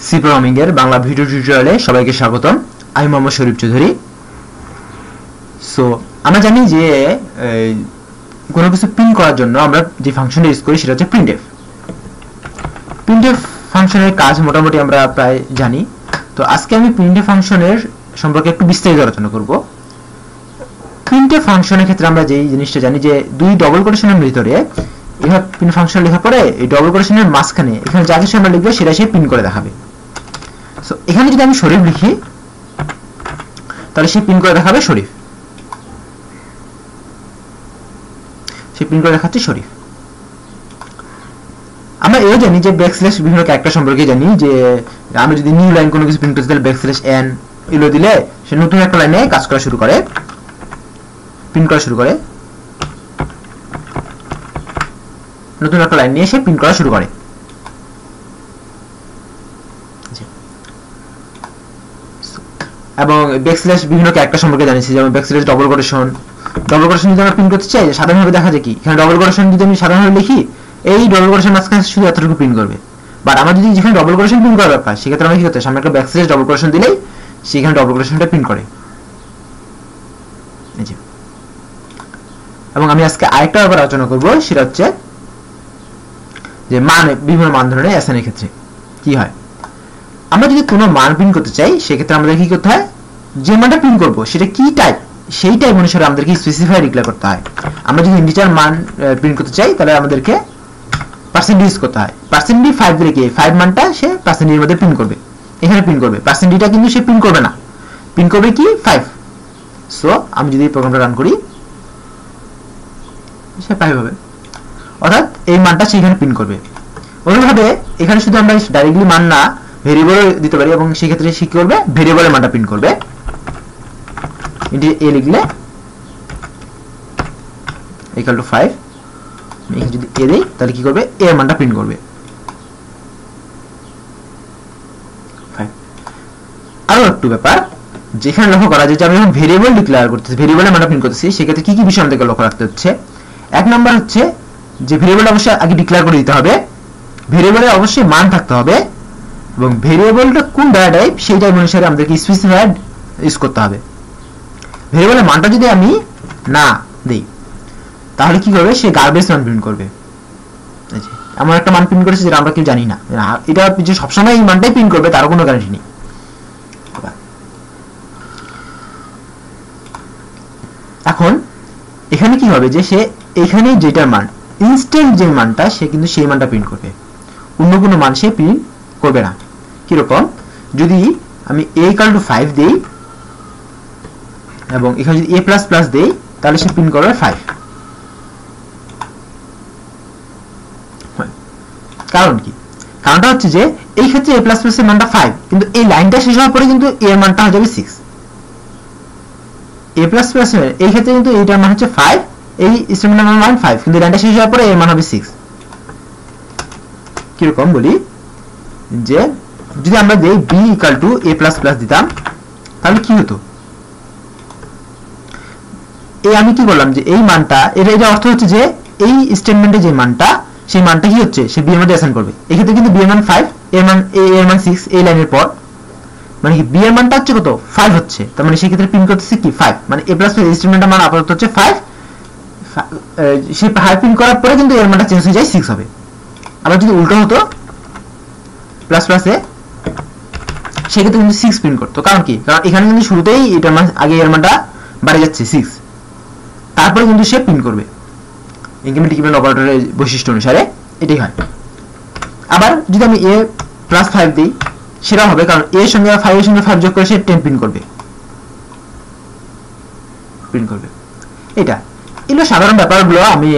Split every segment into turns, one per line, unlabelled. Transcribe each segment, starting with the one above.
C programming এর Bangla video টিউটোরিয়ালে সবাইকে স্বাগতম। আমি মোহাম্মদ শরীফ চৌধুরী। সো আমরা জানি যে কোনো কিছু প্রিন্ট করার জন্য আমরা যে ফাংশনটা ইউজ করি সেটা হচ্ছে প্রিন্টএফ। প্রিন্টএফ ফাংশনের কাজ মোটামুটি আমরা প্রায় জানি। তো আজকে আমি প্রিন্টএফ ফাংশনের সম্পর্কে একটু বিস্তারিত আলোচনা করব। প্রিন্টএফ ফাংশনের ক্ষেত্রে আমরা যেই জিনিসটা জানি যে দুই ডবল কোটেশনের ভিতরে এভাবে প্রিন্ট ফাংশন লেখা পরে এই ডবল কোটেশনের মাঝখানে এখানে যা কিছু আমরা লিখবো সেটা সে প্রিন্ট করে দেখাবে। সো এখানে যদি আমি শরীফ লিখি তাহলে সে প্রিন্ট করে দেখাবে শরীফ, সে প্রিন্ট করে দেখাচ্ছে শরীফ। আমরা এও জানি যে ব্যাকস্ল্যাশ বিভিন্ন ক্যারেক্টার সম্পর্কে জানি যে আমি যদি নিউ লাইন কোনো কিছু প্রিন্ট করতে তাহলে ব্যাকস্ল্যাশ এন এলো দিলে সে নতুন একটা লাইনে কাজ করা শুরু করে, প্রিন্ট করা শুরু করে, নতুন একটা লাইন নিয়ে সে প্রিন্ট করা শুরু করে। এবং ব্যাকস্ল্যাশ বিভিন্ন ক্যারেক্টার সম্পর্কে জানিছি, যেমন backslash double quotation. Double quotation যদি আমরা প্রিন্ট করতে চাই সাধারণভাবে দেখা যায় কি এখানে ডবল কোটেশন যদি আমি সাধারণভাবে লিখি এই ডবল কোটেশন মাঝখানে শুধু এতটুকু প্রিন্ট করবে। বাট আমরা যদি যেখানে ডবল কোটেশন প্রিন্ট করার ব্যাপার সেক্ষেত্রে আমরা কি করতে সামনে একটা ব্যাকস্ল্যাশ ডবল কোটেশন দিলেই সেখানে ডবল কোটেশনটা প্রিন্ট করে। এবং আমি আজকে আরেকটা ব্যাপার আলোচনা করব, সেটা হচ্ছে যে মান, বিভিন্ন মান ধরনের অ্যাসাইনের ক্ষেত্রে কি হয়। আমরা যদি কোনো মান প্রিন্ট করতে চাই সেক্ষেত্রে আমাদের কি করতে হয়, যে মানটা প্রিন্ট করব সেটা কি টাইপ সেই টাইপ অনুসারে আমাদেরকে স্পেসিফাই ডিক্লেয়ার করতে হয়। আমরা যদি ইন্টিজার মান প্রিন্ট করতে চাই তাহলে আমাদেরকে পার্সেন্ট ইউজ করতে হয়। পার্সেন্ট ডি 5 দিলে কি 5 মানটা সে পার্সেন্ট এর মধ্যে প্রিন্ট করবে, এখানে প্রিন্ট করবে। পার্সেন্ট ডিটা কিন্তু সে প্রিন্ট করবে না, প্রিন্ট করবে কি 5। সো আমি যদি এই প্রোগ্রামটা রান করি সে 5 হবে, অর্থাৎ এই মানটা সেখানে প্রিন্ট করবে। অনুরূপভাবে এখানে শুধু আমরা ডাইরেক্টলি মান না ভেরিয়েবল দিতে পারি এবং সেই ক্ষেত্রে সে কি করবে ভেরিয়েবলের মানটা প্রিন্ট করবে। এটি এ লিখলে ইকুয়াল টু 5, এখানে যদি এ দেই তাহলে কি করবে এর মানটা প্রিন্ট করবে 5। আরো একটু ব্যাপার যেখানে লক্ষ্য করা যায় যে আমি যখন ভেরিয়েবল ডিক্লেয়ার করতেছি, ভেরিয়েবলের মানটা প্রিন্ট করতেছি, সেক্ষেত্রে কি কি বিষয় আমাদেরকে লক্ষ্য রাখতে হচ্ছে। এক নাম্বার হচ্ছে যে ভেরিয়েবল অবশ্যই আগে ডিক্লেয়ার করে দিতে হবে, ভেরিয়েবলে অবশ্যই মান থাকতে হবে এবং ভেরিয়েবলটা কোন ডেটা টাইপ সেই টাইপ অনুসারে আমাদেরকে স্পেসিফাইড ইউজ করতে হবে। ভেরিয়েবলের মানটা যদি আমি না দেই তাহলে কি করবে সে গার্বেজ মান প্রিন্ট করবে। এমন একটা মান প্রিন্ট করেছে যেটা আমরা কেউ জানি না, এটা যে সবসময় এই মানটাই প্রিন্ট করবে তারও কোনো গ্যারান্টি নেই। এখন এখানে কি হবে যে সে এখানে যেটার মান ইনস্ট্যান্ট যে মানটা সে কিন্তু সেই মানটা প্রিন্ট করবে, অন্য কোনো মান সে প্রিন্ট করবে না। কিরকম, যদি আমি a equal to 5 দেই এবং এখানে যদি a প্লাস প্লাস দেই তাহলে সে প্রিন্ট করবে 5। কারণ কি, কারণটা হচ্ছে যে এই ক্ষেত্রে a প্লাস প্লাস এর মানটা 5, কিন্তু এই লাইনটা শেষ হওয়ার পরে কিন্তু a এর মানটা হয়ে যাবে 6। a প্লাস প্লাস এই ক্ষেত্রে কিন্তু এইটার মান হচ্ছে 5, এই স্টেটমেন্টের মান 5, কিন্তু লাইনটা শেষ হওয়ার পরে এর মান হবে 6। কিরকম বলি, যে যদি আমরা দেই b equal to a plus plus দিতাম তাহলে কি হতো, এই আমি কি বললাম যে এই মানটা এটা অর্থ হচ্ছে যে এই স্টেটমেন্টে যে মানটা সেই মানটা কি হচ্ছে সে b এর মধ্যে অ্যাসাইন করবে। এই ক্ষেত্রে কিন্তু b এর মান 5, এর মান a এর মান 6 এই লাইনের পর, মানে কি b এর মানটা হচ্ছে কত 5 হচ্ছে, তার মানে সেই ক্ষেত্রে প্রিন্ট করতেছে কি 5, মানে a প্লাস প্লাস স্টেটমেন্টের মান আপাতত হচ্ছে 5, সে 5 প্রিন্ট করার পরে কিন্তু এর মানটা চেঞ্জ হয়ে যায় 6 হবে। আবার যদি উল্টো হতো প্লাস প্লাসে সেক্ষেত্রে কিন্তু 6 প্রিন্ট করতো। কারণ কি, কারণ এখানে কিন্তু শুরুতেই এটার মান আগে এর মানটা বাড়ে যাচ্ছে 6, তারপরে কিন্তু সে প্রিন্ট করবে ইনক্রিমেন্ট ডিক্রিমেন্ট অপারেটরের বৈশিষ্ট্য অনুসারে এটাই হয়। আবার যদি আমি a প্লাস 5 দিই সেটা হবে, কারণ a এর সঙ্গে 5 এর সঙ্গে 5 যোগ করে সে 10 প্রিন্ট করবে। এটা এগুলো সাধারণ ব্যাপারগুলো আমি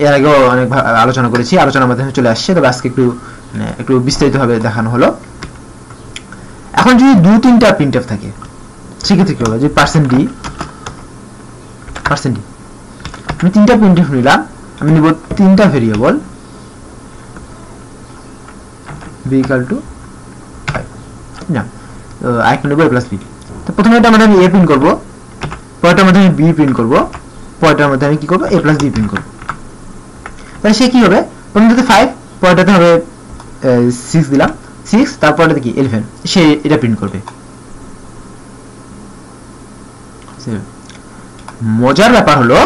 এর আগেও অনেক আলোচনা করেছি, আলোচনার মাধ্যমে চলে আসছে, তবে আজকে একটু বিস্তারিতভাবে দেখানো হলো। এখন যদি 2-3টা প্রিন্টএফ থাকে সেক্ষেত্রে কি হবে, যে পার্সেন্ট ডি আমি 3টা প্রিন্টএফ নিলাম, আমি নিব 3টা ভেরিয়েবল b equal to 5 না, আরেকটা নেব a প্লাস b। তো প্রথমে এটা মানে আমি a প্রিন্ট করব, পরেরটার মধ্যে আমি b প্রিন্ট করব, পরেরটার মধ্যে আমি কি করব a প্লাস b প্রিন্ট করব। তাহলে সে কি হবে, প্রথমটাতে 5, পরেরটাতে হবে 6 দিলাম, 6 তারপরে কি 11 সে এটা প্রিন্ট করবে। মজার ব্যাপার হলো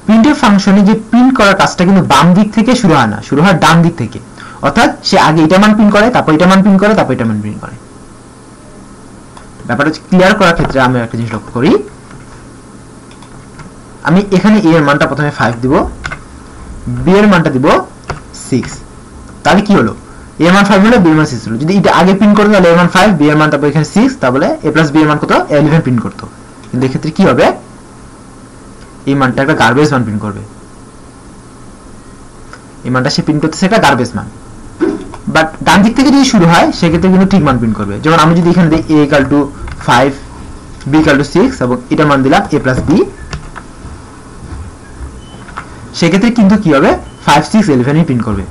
প্রিন্টএফ ফাংশনে যে প্রিন্ট করার কাজটা কিন্তু বাম দিক থেকে শুরু হয় না, শুরু হয় ডান দিক থেকে। অর্থাৎ সে আগে এটা মান প্রিন্ট করে, তারপর এটা মান প্রিন্ট করে, তারপর এটা মান প্রিন্ট করে। ব্যাপারটা ক্লিয়ার করার ক্ষেত্রে আমি একটা জিনিস লক্ষ্য করি, আমি এখানে a এর মানটা প্রথমে 5 দিব, b এর মানটা দিব 6। তাহলে কি হলো, a এর মান 5 হলো, b এর মান 6 হলো। যদি এটা আগে প্রিন্ট করতো তাহলে a এর মান 5, b এর মান তারপর এখানে 6, তাহলে a প্লাস b এর মান কত 11 প্রিন্ট করতো। কিন্তু এই ক্ষেত্রে কি হবে, এই মানটা একটা গার্বেজ মান প্রিন্ট করবে। এই মানটা সে প্রিন্ট করতেছে একটা গার্বেজ মান। বাট ডান দিক থেকে যদি শুরু হয় সেক্ষেত্রে কিন্তু ঠিক মান প্রিন্ট করবে। যেমন আমি যদি এখানে দিই a equal to 5, b equal to 6 এবং এটা মান দিলাম a plus b, সেক্ষেত্রে কিন্তু কি হবে 5, 6, 11 প্রিন্ট করবে।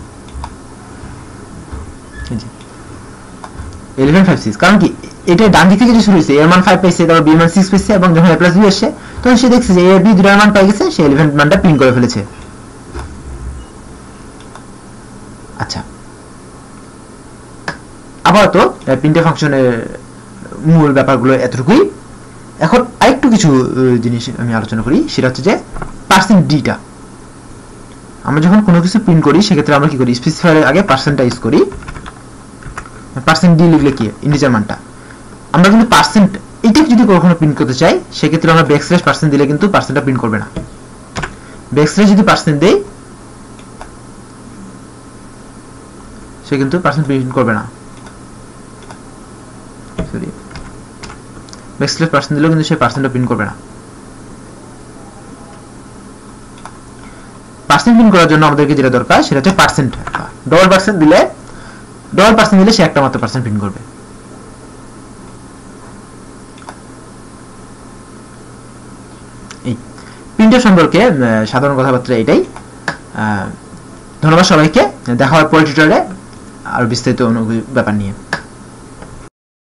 11, 5, 6 কারণ কি এটা ডান দিক থেকে যে শুরু হয়েছে, এর মান 5 পাইছে, তারপর b এর মান 6 পাইছে এবং যখন a plus b আসছে তখন সে দেখছে যে a b দুটার মান পাই গেছে, সে 11 মানটা প্রিন্ট করে ফেলেছে। আচ্ছা, আপাতত প্রিন্টএফ ফাংশনের মূল ব্যাপারগুলো এতটুকুই। এখন আরেকটু কিছু জিনিস আমি আলোচনা করি, সেটা হচ্ছে যে %d টা। আমরা যখন কোনো কিছু প্রিন্ট করি সেক্ষেত্রে আমরা কি করি, স্পেসিফায়ারের আগে পার্সেন্টটা ইউজ করি। %d লিখলে কি ইন্টিজার মানটা, আমরা কিন্তু পার্সেন্ট এটা যদি কখনো প্রিন্ট করতে চাই সেক্ষেত্রে আমরা ব্যাকস্ল্যাশ % দিলে কিন্তু পার্সেন্টটা প্রিন্ট করবে না। ব্যাকস্ল্যাশ যদি % দেই সে কিন্তু পার্সেন্ট প্রিন্ট করবে না। সরি, ব্যাকস্ল্যাশ % দিলেও কিন্তু সে পার্সেন্টটা প্রিন্ট করবে না। পার্সেন্ট প্রিন্ট করার জন্য আমাদেরকে যেটা দরকার সেটা হচ্ছে পার্সেন্ট। $% দিলে $% দিলে সে একটা মাত্র পার্সেন্ট প্রিন্ট করবে। এই প্রিন্টের সম্পর্কে সাধারণ কথাবার্তা এটাই। ধন্যবাদ সবাইকে, দেখা হবে পরের টিউটোরিয়ালে আরো বিস্তারিত ব্যাপার নিয়ে।